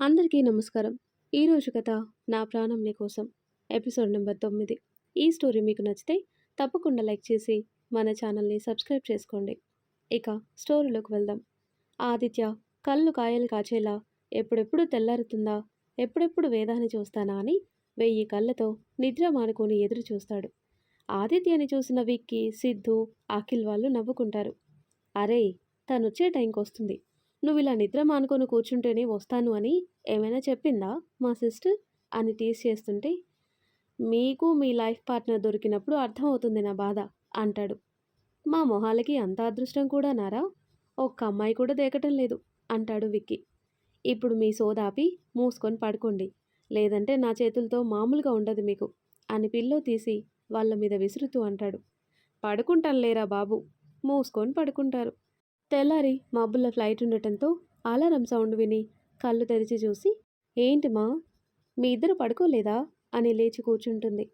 అందరికీ నమస్కారం. ఈరోజు కథ 'నా ప్రాణం నీకోసం' ఎపిసోడ్ నెంబర్ 9. ఈ స్టోరీ మీకు నచ్చితే తప్పకుండా లైక్ చేసి మన ఛానల్ని సబ్స్క్రైబ్ చేసుకోండి. ఇక స్టోరీలోకి వెళ్దాం. ఆదిత్య కళ్ళు కాయలు కాచేలా ఎప్పుడెప్పుడు తెల్లారుతుందా, ఎప్పుడెప్పుడు వేదాన్ని చూస్తానా అని 1000 కళ్ళతో నిద్ర మానుకొని ఎదురు చూస్తాడు. ఆదిత్యని చూసిన విక్కీ, సిద్ధు, అఖిల్ వాళ్ళు నవ్వుకుంటారు. అరేయ్, తనొచ్చే టైంకొస్తుంది. నువ్విలా నిద్ర మానుకొని కూర్చుంటేనే వస్తాను అని ఏమైనా చెప్పిందా మా సిస్టర్ అని టీజ్ చేస్తుంటే, మీకు మీ లైఫ్ పార్ట్నర్ దొరికినప్పుడు అర్థమవుతుంది నా బాధ అంటాడు. మా మొహాలకి అంత అదృష్టం కూడా నారా, ఒక్క అమ్మాయి కూడా దేకటం లేదు అంటాడు విక్కీ. ఇప్పుడు మీ సోదాపి మూసుకొని పడుకోండి, లేదంటే నా చేతులతో మామూలుగా ఉండదు మీకు అని పిల్లో తీసి వాళ్ళ మీద విసురుతూ అంటాడు. పడుకుంటానులేరా బాబు, మూసుకొని పడుకుంటారు. తెల్లారి మబ్బుల్లో ఫ్లైట్ ఉండటంతో అలారం సౌండ్ విని కళ్ళు తెరిచి చూసి, ఏంటి మా, మీ ఇద్దరు పడుకోలేదా అని లేచి కూర్చుంటుంది.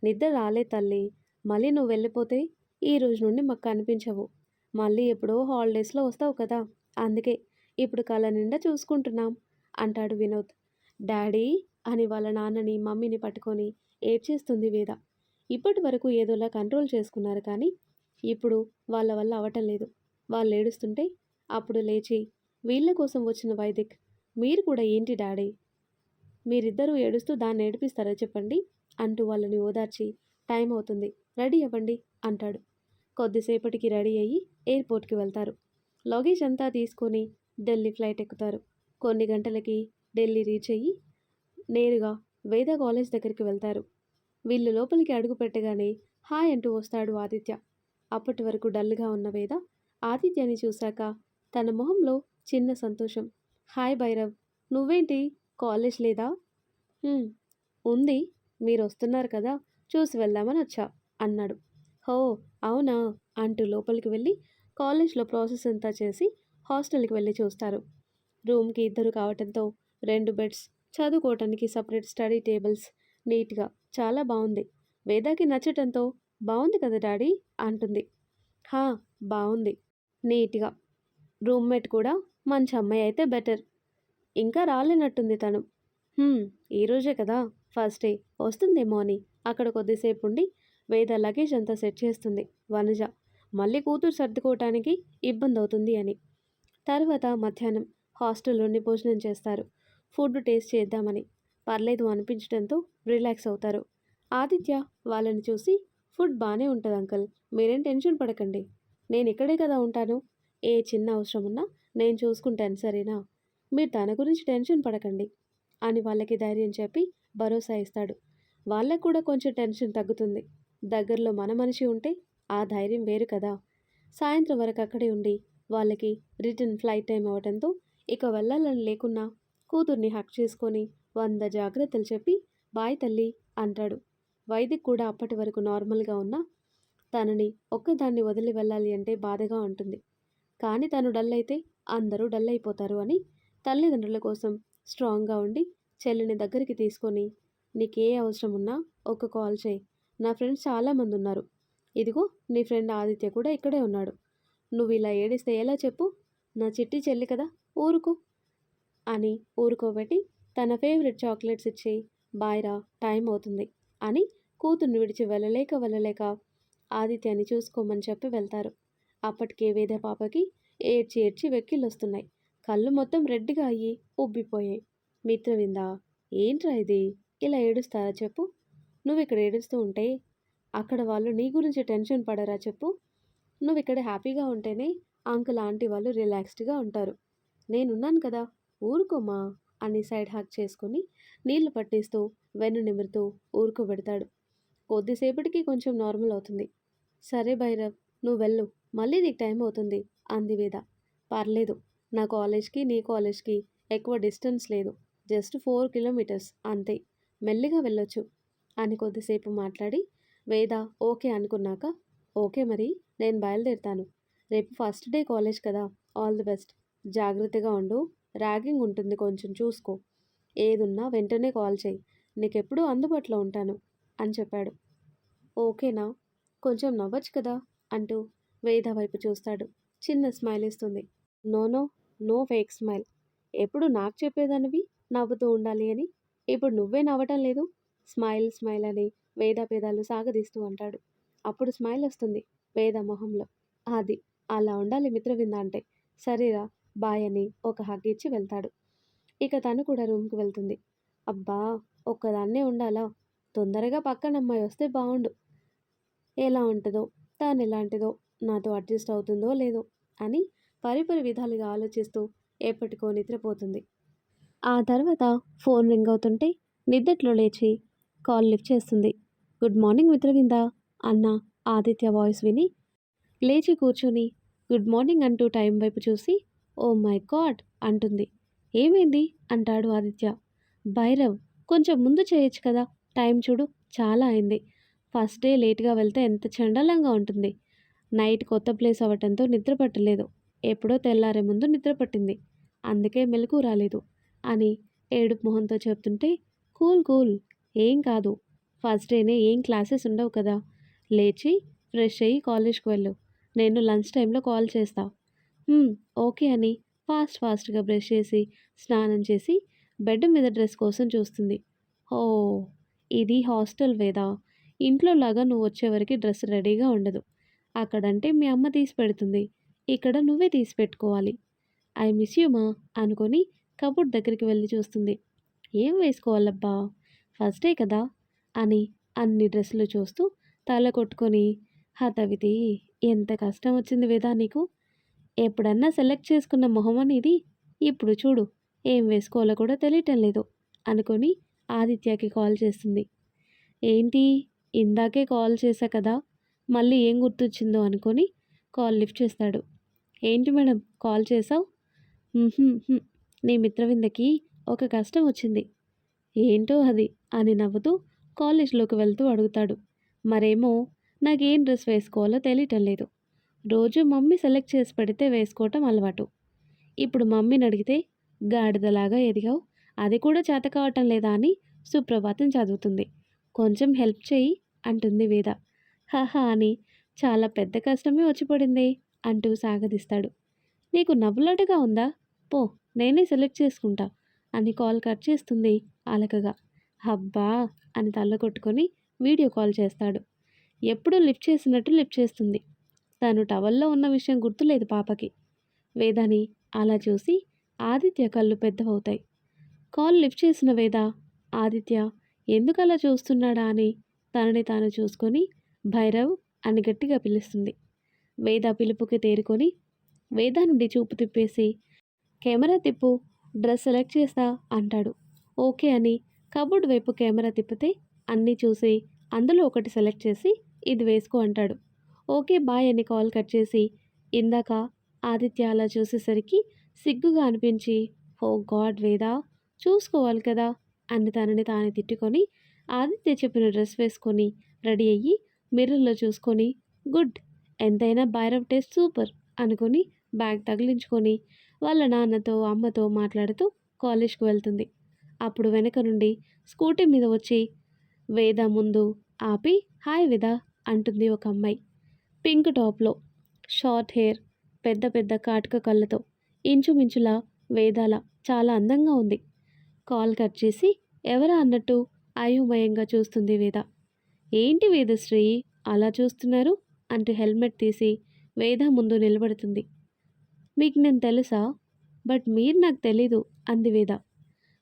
నిద్ర రాలే తల్లి, మళ్ళీ నువ్వు వెళ్ళిపోతే ఈ రోజు నుండి మాకు కనిపించవు. మళ్ళీ ఎప్పుడో హాలిడేస్లో వస్తావు కదా, అందుకే ఇప్పుడు కళ్ళ నిండా చూసుకుంటున్నాం అంటాడు వినోద్. డాడీ అని వాళ్ళ నాన్నని మమ్మీని పట్టుకొని ఏడ్చేస్తుంది వేద. ఇప్పటి వరకు ఏదోలా కంట్రోల్ చేసుకున్నారు, కానీ ఇప్పుడు వాళ్ళ వల్ల అవటం లేదు. వాళ్ళు ఏడుస్తుంటే అప్పుడు లేచి, వీళ్ళ కోసం వచ్చిన వైదిక్, మీరు కూడా ఏంటి డాడీ, మీరిద్దరూ ఏడుస్తూ దాన్ని ఏడిపిస్తారా చెప్పండి అంటూ వాళ్ళని ఓదార్చి, టైం అవుతుంది, రెడీ అవ్వండి అంటాడు. కొద్దిసేపటికి రెడీ అయ్యి ఎయిర్పోర్ట్కి వెళ్తారు. లగేజ్ అంతా తీసుకొని ఢిల్లీ ఫ్లైట్ ఎక్కుతారు. కొన్ని గంటలకి ఢిల్లీ రీచ్ అయ్యి నేరుగా వేద కాలేజ్ దగ్గరికి వెళ్తారు. వీళ్ళు లోపలికి అడుగు పెట్టగానే హాయ్ అంటూ వస్తాడు ఆదిత్య. అప్పటి వరకు డల్గా ఉన్న వేద ఆదిత్యని చూశాక తన మొహంలో చిన్న సంతోషం. హాయ్ భైరవ్, నువ్వేంటి కాలేజ్ లేదా? ఉంది, మీరు వస్తున్నారు కదా, చూసి వెళ్దామని వచ్చా అన్నాడు. హో అవునా అంటూ లోపలికి వెళ్ళి కాలేజ్లో ప్రాసెస్ అంతా చేసి హాస్టల్కి వెళ్ళి చూస్తారు. రూమ్కి ఇద్దరు కావటంతో 2 బెడ్స్, చదువుకోవటానికి సపరేట్ స్టడీ టేబుల్స్, నీట్గా చాలా బాగుంది. వేదాకి నచ్చటంతో బాగుంది కదా డాడీ అంటుంది. హా, బాగుంది, నీట్గా. రూమ్మేట్ కూడా మంచి అమ్మాయి అయితే బెటర్. ఇంకా రాలేనట్టుంది తను. ఈరోజే కదా ఫస్ట్ డే, వస్తుందేమో అని అక్కడ కొద్దిసేపు ఉండి వేద లగేజ్ అంతా సెట్ చేస్తుంది వనజ, మళ్ళీ కూతురు సర్దుకోవటానికి ఇబ్బంది అవుతుంది అని. తర్వాత మధ్యాహ్నం హాస్టల్లోని భోజనం చేస్తారు. ఫుడ్ టేస్ట్ చేద్దామని పర్లేదు అనిపించడంతో రిలాక్స్ అవుతారు. ఆదిత్య వాళ్ళని చూసి, ఫుడ్ బాగానే ఉంటుంది అంకుల్, మీరేం టెన్షన్ పడకండి, నేను ఇక్కడే కదా ఉంటాను, ఏ చిన్న అవసరం ఉన్నా నేను చూసుకుంటాను సరేనా, మీరు తన గురించి టెన్షన్ పడకండి అని వాళ్ళకి ధైర్యం చెప్పి భరోసా ఇస్తాడు. వాళ్ళకు కూడా కొంచెం టెన్షన్ తగ్గుతుంది. దగ్గరలో మన మనిషి ఉంటే ఆ ధైర్యం వేరు కదా. సాయంత్రం వరకు అక్కడే ఉండి వాళ్ళకి రిటర్న్ ఫ్లైట్ టైం అవ్వడంతో ఇక వెళ్ళాలని లేకున్నా కూతుర్ని హక్ చేసుకొని 100 జాగ్రత్తలు చెప్పి బాయ్ తల్లి అంటాడు. వైదిక్ కూడా అప్పటి వరకు నార్మల్గా ఉన్నా తనని ఒక్కదాన్ని వదిలి వెళ్ళాలి అంటే బాధగా ఉంటుంది. కానీ తను డల్ అయితే అందరూ డల్ అయిపోతారు అని తల్లిదండ్రుల కోసం స్ట్రాంగ్గా ఉండి చెల్లిని దగ్గరికి తీసుకొని, నీకే అవసరం ఉన్నా ఒక కాల్ చేయి, నా ఫ్రెండ్స్ చాలామంది ఉన్నారు, ఇదిగో నీ ఫ్రెండ్ ఆదిత్య కూడా ఇక్కడే ఉన్నాడు, నువ్వు ఇలా ఏడిస్తే ఎలా చెప్పు, నా చిట్టి చెల్లి కదా, ఊరుకో అని ఊరుకోబెట్టి తన ఫేవరెట్ చాక్లెట్స్ ఇచ్చి బాయ్రా టైం అవుతుంది అని కూతుర్ని విడిచి వెళ్ళలేక ఆదిత్యాన్ని చూసుకోమని చెప్పి వెళ్తారు. అప్పటికే వేద పాపకి ఏడ్చి ఏడ్చి వెక్కిళ్ళొస్తున్నాయి. కళ్ళు మొత్తం రెడ్డిగా అయ్యి ఉబ్బిపోయాయి. మిత్రవిందా, ఏంట్రా ఇది, ఇలా ఏడుస్తారా చెప్పు, నువ్వు ఇక్కడ ఏడుస్తూ ఉంటే అక్కడ వాళ్ళు నీ గురించి టెన్షన్ పడరా చెప్పు, నువ్వు ఇక్కడ హ్యాపీగా ఉంటేనే అంకుల్ ఆంటీ వాళ్ళు రిలాక్స్డ్గా ఉంటారు, నేనున్నాను కదా, ఊరుకోమా అని సైడ్ హాక్ చేసుకుని నీళ్లు పట్టిస్తూ వెన్ను నిమురుతూ ఊరుకోబెడతాడు. కొద్దిసేపటికి కొంచెం నార్మల్ అవుతుంది. సరే భైరవ్, నువ్వు వెళ్ళు, మళ్ళీ నీకు టైం అవుతుంది అంది వేద. పర్లేదు, నా కాలేజ్కి నీ కాలేజ్కి ఎక్కువ డిస్టెన్స్ లేదు, జస్ట్ 4 కిలోమీటర్స్ అంతే, మెల్లిగా వెళ్ళొచ్చు అని కొద్దిసేపు మాట్లాడి వేద ఓకే అనుకున్నాక, ఓకే మరి నేను బయలుదేరుతాను, రేపు ఫస్ట్ డే కాలేజ్ కదా, ఆల్ ది బెస్ట్, జాగ్రత్తగా ఉండు, ర్యాగింగ్ ఉంటుంది కొంచెం చూసుకో, ఏదున్నా వెంటనే కాల్ చేయి, నీకెప్పుడూ అందుబాటులో ఉంటాను అని చెప్పాడు. ఓకేనా, కొంచెం నవ్వచ్చు కదా అంటూ వేద వైపు చూస్తాడు. చిన్న స్మైల్ ఇస్తుంది. No no, no fake smile, ఎప్పుడు నాకు చెప్పేదానివి నవ్వుతూ ఉండాలి అని. ఇప్పుడు నువ్వే నవ్వటం లేదు. స్మైల్ స్మైల్ అని వేద పేదాలు సాగదీస్తూ అంటాడు. అప్పుడు స్మైల్ వస్తుంది వేద మొహంలో. అది అలా ఉండాలి మిత్రవింద అంటే. సరేరా బాయ్ అని ఒక హగ్ ఇచ్చి వెళ్తాడు. ఇక తను కూడా రూమ్‌కి వెళ్తుంది. అబ్బా! ఒక్కదాన్నే ఉండాలా? తొందరగా పక్కన అమ్మాయి వస్తే బావుండు. ఎలా ఉంటదో, తానెలాంటిదో, నాతో అడ్జస్ట్ అవుతుందో లేదో అని పరిపరి విధాలుగా ఆలోచిస్తూ ఎప్పటికో నిద్రపోతుంది. ఆ తర్వాత ఫోన్ రింగ్ అవుతుంటే నిద్దట్లో లేచి కాల్ లిఫ్ట్ చేస్తుంది. గుడ్ మార్నింగ్ మిత్రవింద అన్న ఆదిత్య వాయిస్ విని లేచి కూర్చొని గుడ్ మార్నింగ్ అంటూ టైం వైపు చూసి ఓ మై గాడ్ అంటుంది. ఏమైంది అంటాడు ఆదిత్య. భైరవ్ కొంచెం ముందు చేయొచ్చు కదా, టైం చూడు చాలా అయింది. ఫస్ట్ డే లేట్గా వెళ్తే ఎంత చండాలంగా ఉంటుంది. నైట్ కొత్త ప్లేస్ అవ్వటంతో నిద్ర పట్టలేదు. ఎప్పుడో తెల్లారే ముందు నిద్ర పట్టింది. అందుకే మెలకు రాలేదు అని ఏడుపు మొహంతో చెప్తుంటే కూల్ కూల్ ఏం కాదు. ఫస్ట్ డేనే ఏం క్లాసెస్ ఉండవు కదా. లేచి ఫ్రెష్ అయ్యి కాలేజ్కి వెళ్ళు. నేను లంచ్ టైంలో కాల్ చేస్తా. "హ్మ్. ఓకే" అని ఫాస్ట్‌గా బ్రష్ చేసి, స్నానం చేసి, బెడ్ మీద డ్రెస్ కోసం చూస్తుంది. ఓహ్! ఇది హాస్టల్ వేదా! ఇంట్లో లాగా నువ్వొచ్చే వరకి డ్రెస్ రెడీగా ఉండదు. అక్కడంటే మీ అమ్మ తీసి పెడుతుంది. ఇక్కడ నువ్వే తీసి పెట్టుకోవాలి. ఐ మిస్ యూ మా అనుకొని కబోర్డ్ దగ్గరికి వెళ్లి చూస్తుంది. ఏం వేసుకోవాలబ్బా! ఫస్ట్ డే కదా! అని అన్ని డ్రెస్సులు చూస్తూ తల కొట్టుకొని, హతవిధి ఎంత కష్టం వచ్చింది వేదా నీకు. ఎప్పుడన్నా సెలెక్ట్ చేసుకున్న మొహమా నీది? ఇప్పుడు చూడు ఏం వేసుకోవాలో కూడా తెలియటం లేదు అనుకొని ఆదిత్యకి కాల్ చేస్తుంది. ఏంటి ఇందాకే కాల్ చేశా కదా! మళ్ళీ ఏం గుర్తొచ్చిందో అనుకొని కాల్ లిఫ్ట్ చేస్తాడు. ఏంటి మేడం కాల్ చేశావు? హుహుహు. నీ మిత్రవిందకి ఒక కష్టం వచ్చింది. ఏంటో అది అని నవ్వుతూ కాలేజ్‌లోకి వెళ్తూ అడుగుతాడు. మరేమో నాకేం డ్రెస్ వేసుకోవాలో తెలియటం లేదు. రోజు మమ్మీ సెలెక్ట్ చేసి పెడితే వేసుకోవటం అలవాటు. ఇప్పుడు మమ్మీనడిగితే గాడిదలాగా ఎదిగావు. అది కూడా చేత కావటం లేదా అని సుప్రభాతం చదువుతుంది. కొంచెం హెల్ప్ చెయ్యి అంటుంది వేద. హహా అని చాలా పెద్ద కష్టమే వచ్చి పడిందే అంటూ సాగదీస్తాడు. నీకు నవ్వులాటగా ఉందా? పో నేనే సెలెక్ట్ చేసుకుంటా అని కాల్ కట్ చేస్తుంది అలకగా. అబ్బా అని తల కొట్టుకొని వీడియో కాల్ చేస్తాడు. ఎప్పుడూ లిఫ్ట్ చేసినట్టు లిఫ్ట్ చేస్తుంది. తను టవల్‌లో ఉన్న విషయం గుర్తులేదు పాపకి. వేదాని అలా చూసి ఆదిత్య కళ్ళు పెద్దవవుతాయి. కాల్ లిఫ్ట్ చేసిన వేద ఆదిత్య ఎందుకలా చూస్తున్నాడా అని తనని తాను చూసుకొని భైరవ్ అని గట్టిగా పిలుస్తుంది. వేద పిలుపుకి తేరుకొని వేద నుండి చూపు తిప్పేసి కెమెరా తిప్పు డ్రెస్ సెలెక్ట్ చేస్తా అంటాడు. ఓకే అని కబోర్డ్ వైపు కెమెరా తిప్పితే అన్నీ చూసి అందులో ఒకటి సెలెక్ట్ చేసి ఇది వేసుకో అంటాడు. ఓకే బాయ్ అని కాల్ కట్ చేసి ఇందాక ఆదిత్య అలా చూసేసరికి సిగ్గుగా అనిపించి ఓ గాడ్ వేదా చూసుకోవాలి కదా అని తనని తాను తిట్టుకొని ఆదిత్య చెప్పిన డ్రెస్ వేసుకొని రెడీ అయ్యి మిర్రర్లో చూసుకొని గుడ్ ఎంతైనా భైరవ్ టేస్ట్ సూపర్ అనుకొని బ్యాగ్ తగిలించుకొని వాళ్ళ నాన్నతో అమ్మతో మాట్లాడుతూ కాలేజ్కి వెళ్తుంది. అప్పుడు వెనక నుండి స్కూటీ మీద వచ్చి వేద ముందు ఆపి హాయ్ వేద అంటుంది ఒక అమ్మాయి. పింక్ టాప్లో షార్ట్ హెయిర్ పెద్ద పెద్ద కాటుక కళ్ళతో ఇంచుమించులా వేదాల చాలా అందంగా ఉంది. కాల్ కట్ చేసి ఎవరా అన్నట్టు అయోమయంగా చూస్తుంది వేద. ఏంటి వేదశ్రీ అలా చూస్తున్నారు అంటూ హెల్మెట్ తీసి వేద ముందు నిలబడుతుంది. మీకు నేను తెలుసా? బట్ మీరు నాకు తెలీదు అంది వేద.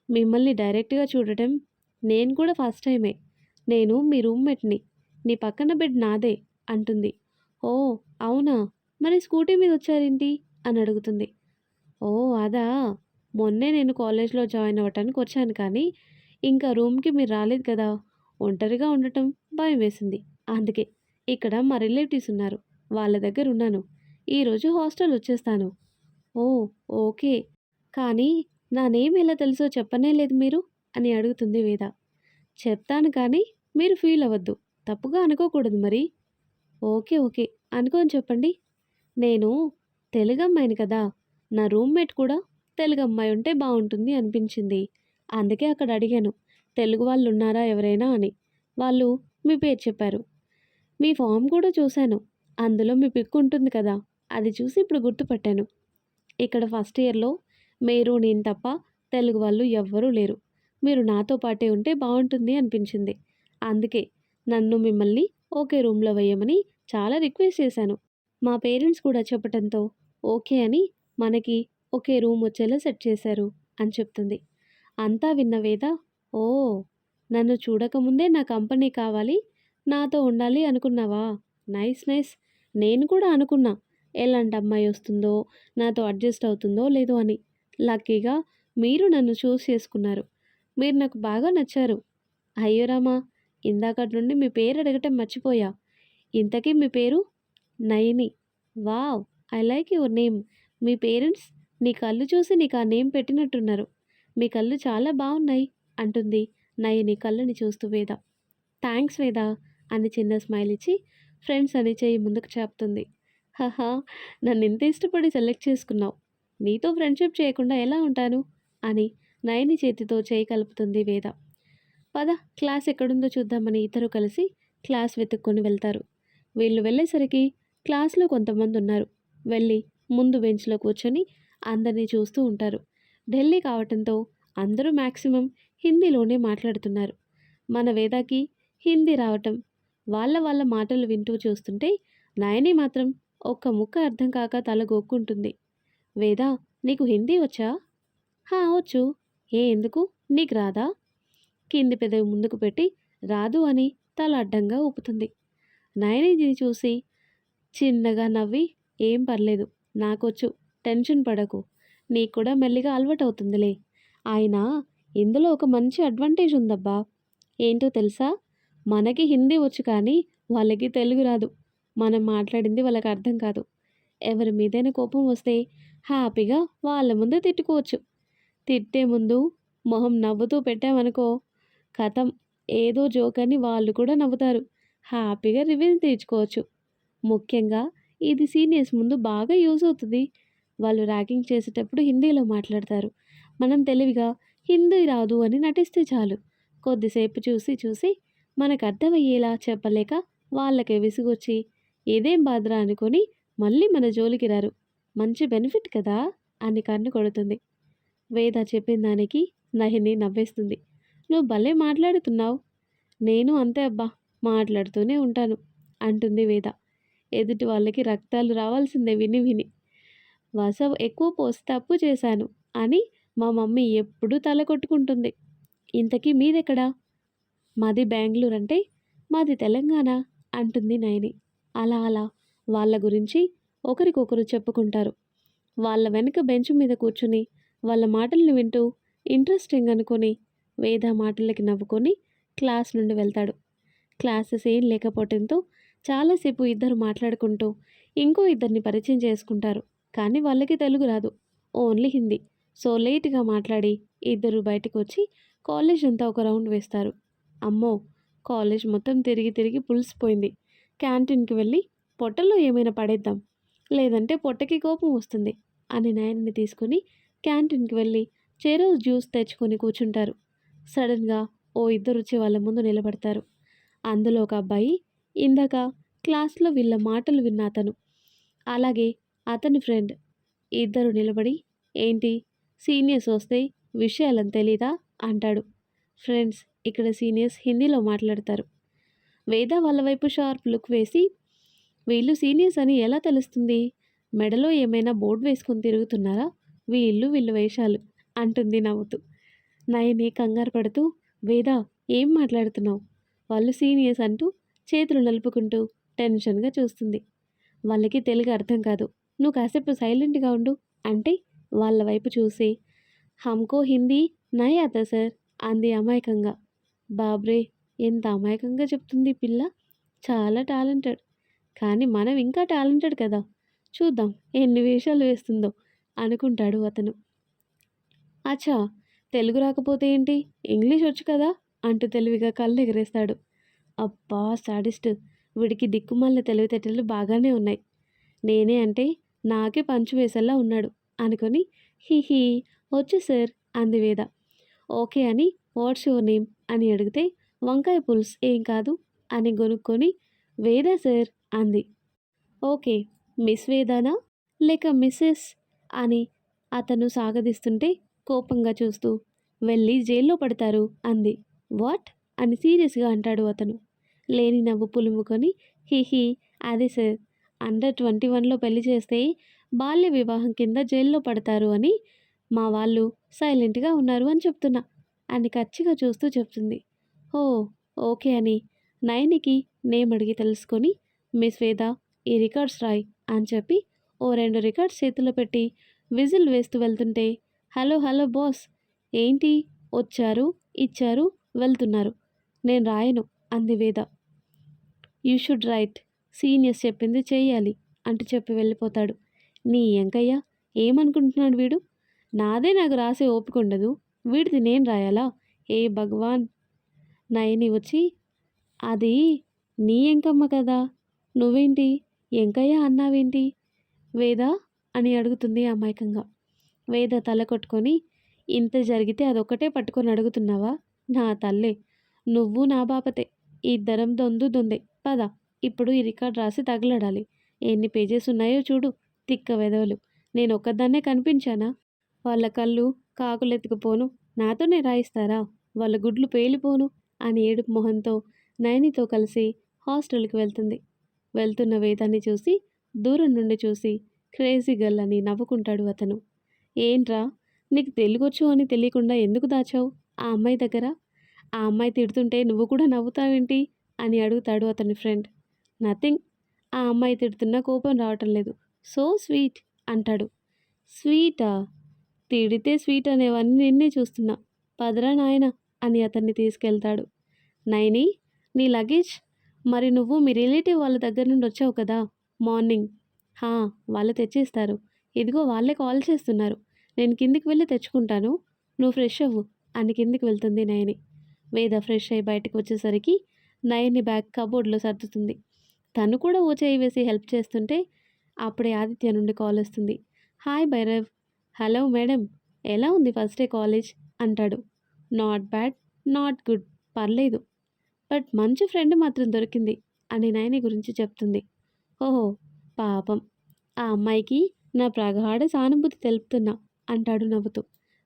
మిమ్మల్ని డైరెక్ట్గా చూడటం నేను కూడా ఫస్ట్ టైమే. నేను మీ రూమ్మేట్ని. నీ పక్కన బెడ్ నాదే అంటుంది. ఓ అవునా, మరి స్కూటీ మీద వచ్చారేంటి అని అడుగుతుంది. ఓ అదా, మొన్నే నేను కాలేజ్లో జాయిన్ అవ్వటానికి వచ్చాను కానీ ఇంకా రూమ్కి మీరు రాలేదు కదా, ఒంటరిగా ఉండటం భయం వేసింది. అందుకే ఇక్కడ మా రిలేటివ్స్ ఉన్నారు, వాళ్ళ దగ్గర ఉన్నాను. ఈరోజు హాస్టల్ వచ్చేస్తాను. ఓ ఓకే, కానీ నా నేమ్ ఎలా తెలుసో చెప్పనే లేదు మీరు అని అడుగుతుంది వేద. చెప్తాను కానీ మీరు ఫీల్ అవ్వద్దు, తప్పుగా అనుకోకూడదు మరి. ఓకే ఓకే అనుకోని చెప్పండి. నేను తెలుగమ్మాయిని కదా, నా రూమ్మేట్ కూడా తెలుగమ్మాయి ఉంటే బాగుంటుంది అనిపించింది. అందుకే అక్కడ అడిగాను తెలుగు వాళ్ళు ఉన్నారా ఎవరైనా అని. వాళ్ళు మీ పేరు చెప్పారు. మీ ఫామ్ కూడా చూశాను, అందులో మీ పిక్ ఉంటుంది కదా, అది చూసి ఇప్పుడు గుర్తుపట్టాను. ఇక్కడ ఫస్ట్ ఇయర్లో మీరు నేను తప్ప తెలుగు వాళ్ళు ఎవ్వరూ లేరు. మీరు నాతో పాటే ఉంటే బావుంటుంది అనిపించింది. అందుకే నన్ను మిమ్మల్ని ఒకే రూమ్‌లో వేయమని చాలా రిక్వెస్ట్ చేశాను. మా పేరెంట్స్ కూడా చెప్పటంతో ఓకే అని మనకి ఒకే రూమ్ వచ్చేలా సెట్ చేశారు అని చెప్తుంది. అంతా విన్న వేద, ఓహ్! నన్ను చూడకముందే నా కంపెనీ కావాలి, నాతో ఉండాలి అనుకున్నావా? Nice nice. నేను కూడా అనుకున్నా ఎలాంటి అమ్మాయి వస్తుందో, నాతో అడ్జస్ట్ అవుతుందో లేదో అని. లక్కీగా మీరు నన్ను చూస్ చేసుకున్నారు. మీరు నాకు బాగా నచ్చారు. అయ్యో రామా! ఇందాకటి నుండి మీ పేరు అడగటం మర్చిపోయా. ఇంతకీ మీ పేరు? Nayani. Wow! I like your name. Me parents నీ కళ్ళు చూసి నీకు ఆ నేమ్ పెట్టినట్టున్నారు. మీ కళ్ళు చాలా బావున్నాయి అంటుంది నయని కళ్ళని చూస్తూ వేద. థ్యాంక్స్ వేద అని చిన్న స్మైల్ ఇచ్చి ఫ్రెండ్స్ అని చెయ్యి ముందుకు చాపుతుంది. హహా! నన్నింత ఇష్టపడి సెలెక్ట్ చేసుకున్నావు. నీతో ఫ్రెండ్‌షిప్ చేయకుండా ఎలా ఉంటాను? అని నయని చేతితో చేయి కలుపుతుంది వేద. పద క్లాస్ ఎక్కడుందో చూద్దామని ఇద్దరూ కలిసి క్లాస్ వెతుక్కొని వెళ్తారు. వీళ్ళు వెళ్ళేసరికి క్లాస్‌లో కొంతమందున్నారు. వెళ్ళి ముందు బెంచ్‌లో కూర్చొని అందరిని చూస్తూ ఉంటారు. ఢిల్లీ కావటంతో అందరూ మాక్సిమం హిందీలోనే మాట్లాడుతున్నారు. మన వేదాకి హిందీ రావటం, వాళ్ళ వాళ్ళ మాటలు వింటూ చూస్తుంటే నయని మాత్రం ఒక్క ముక్క అర్థం కాక తల గోక్కుంటుంది. వేదా, నీకు హిందీ వచ్చా? హా! వచ్చు. ఎందుకు? నీకు రాదా? కింది పెదవి ముందుకు పెట్టి రాదు అని తల అడ్డంగా ఊపుతుంది. నయనిని చూసి చిన్నగా నవ్వి ఏం పర్లేదు, నాకొచ్చు, టెన్షన్ పడకు, నీకు కూడా మెల్లిగా అలవాటవుతుందిలే. అయినా ఇందులో ఒక మంచి అడ్వాంటేజ్ ఉందబ్బా. ఏంటో తెలుసా? మనకి హిందీ వచ్చు కానీ వాళ్ళకి తెలుగు రాదు. మనం మాట్లాడింది వాళ్ళకి అర్థం కాదు. ఎవరి మీదైనా కోపం వస్తే హ్యాపీగా వాళ్ళ ముందే తిట్టుకోవచ్చు. తిట్టే ముందు మొహం నవ్వుతూ పెట్టామనుకో, ఖతం, ఏదో జోక్ అని వాళ్ళు కూడా నవ్వుతారు. హ్యాపీగా రివెంజ్ తీర్చుకోవచ్చు. ముఖ్యంగా ఇది సీనియర్స్ ముందు బాగా యూజ్ అవుతుంది. వాళ్ళు ర్యాగింగ్ చేసేటప్పుడు హిందీలో మాట్లాడతారు. మనం తెలివిగా హిందీ రాదు అని నటిస్తే చాలు. కొద్దిసేపు చూసి చూసి మనకు అర్థమయ్యేలా చెప్పలేక వాళ్ళకే విసుగొచ్చి ఇదేం బాధరా అనుకొని మళ్ళీ మన జోలికి రారు. మంచి బెనిఫిట్ కదా అని కన్ను కొడుతుంది. వేద చెప్పిన దానికి నహిని నవ్వేస్తుంది. నువ్వు భలే మాట్లాడుతున్నావు. నేను అంతే అబ్బా, మాట్లాడుతూనే ఉంటాను అంటుంది వేద. ఎదుటి వాళ్ళకి రక్తాలు రావాల్సిందే విని విని. వస ఎక్కువ పోసి తప్పు చేశాను అని మా మమ్మీ ఎప్పుడూ తల కొట్టుకుంటుంది. ఇంతకీ మీదెక్కడా? మాది బెంగుళూరు అంటే మాది తెలంగాణ అంటుంది నయని. అలా అలా వాళ్ళ గురించి ఒకరికొకరు చెప్పుకుంటారు. వాళ్ళ వెనుక బెంచ్ మీద కూర్చుని వాళ్ళ మాటల్ని వింటూ ఇంట్రెస్టింగ్ అనుకొని వేద మాటలకి నవ్వుకొని క్లాస్ నుండి వెళ్తాడు. క్లాసెస్ ఏం లేకపోవడంతో చాలాసేపు ఇద్దరు మాట్లాడుకుంటూ ఇంకో ఇద్దరిని పరిచయం చేసుకుంటారు. కానీ వాళ్ళకి తెలుగు రాదు, ఓన్లీ హిందీ. సో లేట్గా మాట్లాడి ఇద్దరు బయటకు వచ్చి కాలేజ్ అంతా ఒక రౌండ్ వేస్తారు. అమ్మో, కాలేజ్ మొత్తం తిరిగి తిరిగి పులిసిపోయింది. క్యాంటీన్కి వెళ్ళి పొట్టలో ఏమైనా పడేద్దాం, లేదంటే పొట్టకి కోపం వస్తుంది అని నయన్ని తీసుకుని క్యాంటీన్కి వెళ్ళి చెరో జ్యూస్ తెచ్చుకొని కూర్చుంటారు. సడన్గా ఓ ఇద్దరు వచ్చి వాళ్ళ ముందు నిలబడతారు. అందులో ఒక అబ్బాయి, ఇందాక క్లాస్లో వీళ్ళ మాటలు విన్న అతను, అలాగే అతని ఫ్రెండ్. ఇద్దరు నిలబడి ఏంటి సీనియర్స్ వస్తే విషయాలని తెలీదా అంటాడు. ఫ్రెండ్స్, ఇక్కడ సీనియర్స్ హిందీలో మాట్లాడతారు. వేద వాళ్ళ వైపు షార్ప్ లుక్ వేసి, వీళ్ళు సీనియర్స్ అని ఎలా తెలుస్తుంది? మెడలో ఏమైనా బోర్డు వేసుకొని తిరుగుతున్నారా? వీళ్ళు వేషాలు అంటుంది నవ్వుతూ. నయని కంగారు పడుతూ, వేద, ఏం మాట్లాడుతున్నావు? వాళ్ళు సీనియర్స్ అంటూ చేతులు నలుపుకుంటూ టెన్షన్గా చూస్తుంది. వాళ్ళకి తెలుగు అర్థం కాదు, నువ్వు కాసేపు సైలెంట్గా ఉండు అంటే వాళ్ళ వైపు చూసి, హమ్కో హిందీ నై ఆతా సార్ అంది అమాయకంగా. బాబ్రే, ఎంత అమాయకంగా చెప్తుంది ఈ పిల్ల. చాలా టాలెంటెడ్. కానీ మనం ఇంకా టాలెంటెడ్ కదా. చూద్దాం ఎన్ని వేషాలు వేస్తుందో అనుకుంటాడు అతను. అచ్చా, తెలుగు రాకపోతే ఏంటి, ఇంగ్లీష్ వచ్చు కదా అంటూ తెలివిగా కళ్ళు ఎగరేస్తాడు. అబ్బా సాడిస్ట్, వీడికి దిక్కుమాలిన తెలివితేటలు బాగానే ఉన్నాయి. నేనే అంటే నాకే పంచు వేసేలా ఉన్నాడు అనుకొని హిహి వచ్చు సార్ అంది వేద. ఓకే అని వాట్స్ యువర్ నేమ్ అని అడిగితే వంకాయ పులుసు ఏం కాదు అని గొనుక్కొని వేద సార్ అంది. ఓకే, మిస్ వేదానా లేక మిస్సెస్ అని అతను సాగదీస్తుంటే కోపంగా చూస్తూ. వెళ్ళి జైల్లో పడతారు అంది. వాట్ అని సీరియస్గా అంటాడు అతను. లేని నవ్వు పులుముకొని హిహి అదే సార్, అండర్ 21లో పెళ్లి చేస్తే బాల్య వివాహం కింద జైల్లో పడతారు అని మా వాళ్ళు సైలెంట్గా ఉన్నారు అని చెప్తున్నా అని కచ్చిగా చూస్తూ చెప్తుంది. ఓ ఓకే అని నయనికి నేమ్ అడిగి తెలుసుకొని మిస్ వేద ఈ రికార్డ్స్ రాయి అని చెప్పి ఓ 2 రికార్డ్స్ చేతిలో పెట్టి విజిల్ వేస్తూ వెళ్తుంటే హలో హలో బాస్, ఏంటి వచ్చారు ఇచ్చారు వెళ్తున్నారు, నేను రాయను అంది వేద. యూ షుడ్ రైట్, సీనియర్స్ చెప్పింది చెయ్యాలి అంటూ చెప్పి వెళ్ళిపోతాడు. నీ ఎంకయ్య ఏమనుకుంటున్నాడు వీడు, నాదే నాకు రాసే ఓపిక ఉండదు, వీడిది నేను రాయాలా, ఏ భగవాన్. నయని వచ్చి అది నీ ఎంకమ్మ కదా, నువ్వేంటి ఎంకయ్య అన్నావేంటి వేద అని అడుగుతుంది అమాయకంగా. వేద తల కొట్టుకొని ఇంత జరిగితే అదొక్కటే పట్టుకొని అడుగుతున్నావా, నా తల్లే, నువ్వు నా బాపతే, ఇద్దరం దొందు దొందే, పద ఇప్పుడు ఈ రికార్డ్ రాసి తగలడాలి, ఎన్ని పేజెస్ ఉన్నాయో చూడు, తిక్క వెదవలు, నేను ఒక్కదాన్నే కనిపించానా, వాళ్ళ కళ్ళు కాకులెత్తుకుపోను, నాతోనే రాయిస్తారా, వాళ్ళ గుడ్లు పేలిపోను అని ఏడుపు మొహంతో నయనితో కలిసి హాస్టల్కి వెళ్తుంది. వెళ్తున్న వేదాన్ని చూసి దూరం నుండి చూసి క్రేజీ గర్ల్ అని నవ్వుకుంటాడు అతను. ఏంట్రా, నీకు తెలుగొచ్చు అని తెలియకుండా ఎందుకు దాచావు ఆ అమ్మాయి దగ్గర, ఆ అమ్మాయి తిడుతుంటే నువ్వు కూడా నవ్వుతావేంటి అని అడుగుతాడు అతని ఫ్రెండ్. నథింగ్, ఆ అమ్మాయి తిడుతున్నా కోపం రావటం లేదు, సో స్వీట్ అంటాడు. స్వీటా, తిడితే స్వీట్ అనేవన్నీ నిన్నే చూస్తున్నా, పదరా నాయన అని అతన్ని తీసుకెళ్తాడు. నైని, నీ లగేజ్, మరి నువ్వు మీ రిలేటివ్ వాళ్ళ దగ్గర నుండి వచ్చావు కదా మార్నింగ్, హా వాళ్ళు తెచ్చేస్తారు, ఇదిగో వాళ్ళే కాల్ చేస్తున్నారు, నేను కిందికి వెళ్ళి తెచ్చుకుంటాను, నువ్వు ఫ్రెష్ అవ్వు అని కిందికి వెళ్తుంది నయని. వేద ఫ్రెష్ అయ్యి బయటకు వచ్చేసరికి నయని బ్యాగ్ కబోర్డ్లో సర్దుతుంది. తను కూడా ఓ చేయి వేసి హెల్ప్ చేస్తుంటే అప్పుడే ఆదిత్య నుండి కాల్ వస్తుంది. హాయ్ భైరవ్. హలో మేడం, ఎలా ఉంది ఫస్ట్ డే కాలేజ్ అంటాడు. నాట్ బ్యాడ్, నాట్ గుడ్, పర్లేదు, బట్ మంచి ఫ్రెండ్ మాత్రం దొరికింది అని నయని గురించి చెప్తుంది. ఓహో పాపం, ఆ అమ్మాయికి నా ప్రగాఢ సానుభూతి తెలుపుతున్నా అంటాడు నవ్వుతూ.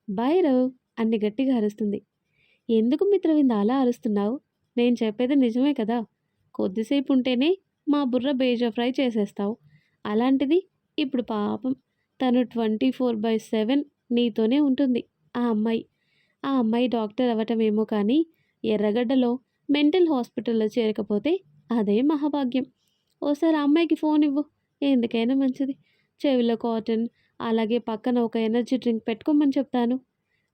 భైరవ్ అని గట్టిగా అరుస్తుంది. ఎందుకు మిత్రవింద అలా అరుస్తున్నావు, నేను చెప్పేది నిజమే కదా, కొద్దిసేపు ఉంటేనే మా బుర్ర బేజా ఫ్రై చేసేస్తావు, అలాంటిది ఇప్పుడు పాపం తను 24/7 నీతోనే ఉంటుంది ఆ అమ్మాయి. ఆ అమ్మాయి డాక్టర్ అవ్వటమేమో కానీ ఎర్రగడ్డలో మెంటల్ హాస్పిటల్లో చేరకపోతే అదే మహాభాగ్యం. ఓసారి ఆ అమ్మాయికి ఫోన్ ఇవ్వు, ఎందుకైనా మంచిది, చెవిలో కాటన్, అలాగే పక్కన ఒక ఎనర్జీ డ్రింక్ పెట్టుకోమని చెప్తాను,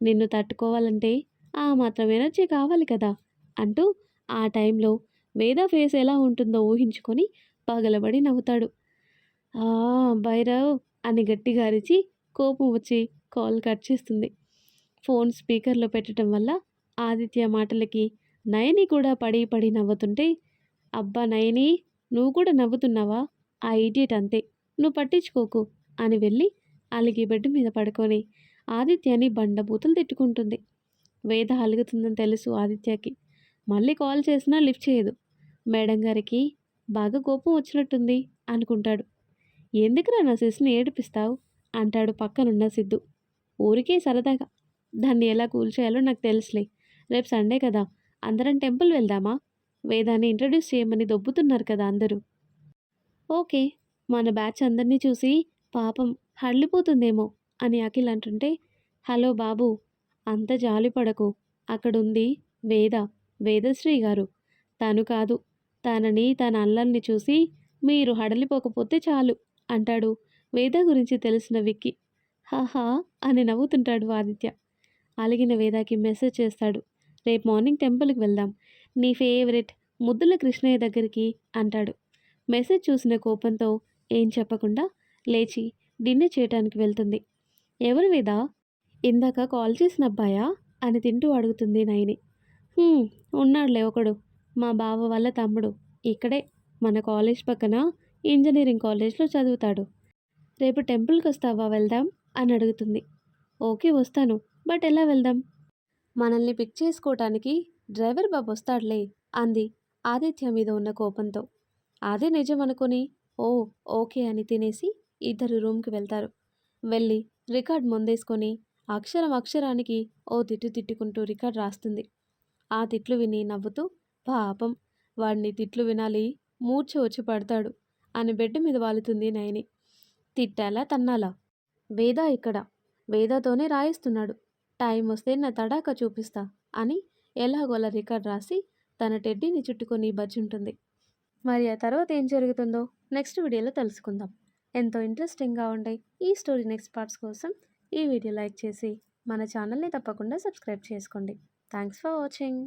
నిన్ను తట్టుకోవాలంటే ఆ మాత్రం ఎనర్జీ కావాలి కదా అంటూ ఆ టైంలో వేద ఫేస్ ఎలా ఉంటుందో ఊహించుకొని పగలబడి నవ్వుతాడు. ఆ భైరవ్ అని గట్టిగా అరిచి కోపం వచ్చి కాల్ కట్ చేస్తుంది. ఫోన్ స్పీకర్లో పెట్టడం వల్ల ఆదిత్య మాటలకి నయని కూడా పడి పడి నవ్వుతుంటే, అబ్బా నయని, నువ్వు కూడా నవ్వుతున్నావా, ఆ ఇడియట్ అంతే, నువ్వు పట్టించుకోకు అని వెళ్ళి అలిగి బెడ్ మీద పడుకొని ఆదిత్యని బండబూతులు తిట్టుకుంటుంది. వేద అలుగుతుందని తెలుసు ఆదిత్యకి. మళ్ళీ కాల్ చేసినా లిఫ్ట్ చేయదు. మేడం గారికి బాగా కోపం వచ్చినట్టుంది అనుకుంటాడు. ఎందుకురా నా సిస్ని ఏడిపిస్తావు అంటాడు పక్కనున్న సిద్ధు. ఊరికే సరదాగా, దాన్ని ఎలా కూల్ చేయాలో నాకు తెలుసులే, రేపు సండే కదా, అందరం టెంపుల్ వెళ్దామా, వేదాన్ని ఇంట్రడ్యూస్ చేయమని దొబ్బుతున్నారు కదా అందరూ. ఓకే, మన బ్యాచ్ అందరినీ చూసి పాపం హళ్ళిపోతుందేమో అని అఖిల్ అంటుంటే, హలో బాబు, అంత జాలిపడకు, అక్కడుంది వేద, వేదశ్రీ గారు, తను కాదు, తనని తన అల్లల్ని చూసి మీరు హడలిపోకపోతే చాలు అంటాడు వేద గురించి తెలిసిన విక్కీ. హాహా అని నవ్వుతుంటాడు ఆదిత్య. అలిగిన వేదాకి మెసేజ్ చేస్తాడు. రేపు మార్నింగ్ టెంపుల్కి వెళ్దాం, నీ ఫేవరెట్ ముద్దుల కృష్ణయ్య దగ్గరికి అంటాడు. మెసేజ్ చూసిన కోపంతో ఏం చెప్పకుండా లేచి డిన్నర్ చేయడానికి వెళ్తుంది. ఎవరు వేదా, ఇందాక కాల్ చేసిన అబ్బాయా అని తింటూ అడుగుతుంది నయని. ఉన్నాడులే ఒకడు, మా బావ వాళ్ళ తమ్ముడు, ఇక్కడే మన కాలేజ్ పక్కన ఇంజనీరింగ్ కాలేజ్లో చదువుతాడు. రేపు టెంపుల్కి వస్తావా, వెళ్దాం అని అడుగుతుంది. ఓకే వస్తాను, బట్ ఎలా వెళ్దాం, మనల్ని పిక్ చేసుకోవటానికి డ్రైవర్ బాబు వస్తాడులే అంది ఆదిత్య మీద ఉన్న కోపంతో. అదే నిజం అనుకుని ఓ ఓకే అని తినేసి ఇద్దరు రూమ్కి వెళ్తారు. వెళ్ళి రికార్డ్ ముందేసుకొని అక్షరం అక్షరానికి ఓ తిట్టు తిట్టుకుంటూ రికార్డ్ రాస్తుంది. ఆ తిట్లు విని నవ్వుతూ, పాపం వాడిని తిట్లు వినాలి, మూర్ఛ వచ్చి పడతాడు అని బెడ్ మీద వాలుతుంది నయని. తిట్టాలా తన్నాలా? వేద ఇక్కడ. వేదతోనే రాయిస్తున్నాడు. టైం వస్తే నా తడాకా చూపిస్తా అని ఎలాగోలా రికార్డ్ రాసి తన టెడ్డీని చుట్టుకొని బజ్జుంటుంది. మరి ఆ తర్వాత ఏం జరుగుతుందో నెక్స్ట్ వీడియోలో తెలుసుకుందాం. ఎంతో ఇంట్రెస్టింగ్గా ఉండే ఈ స్టోరీ నెక్స్ట్ పార్ట్స్ కోసం ఈ వీడియో లైక్ చేసి మన ఛానల్ని తప్పకుండా సబ్స్క్రైబ్ చేసుకోండి. Thanks for watching.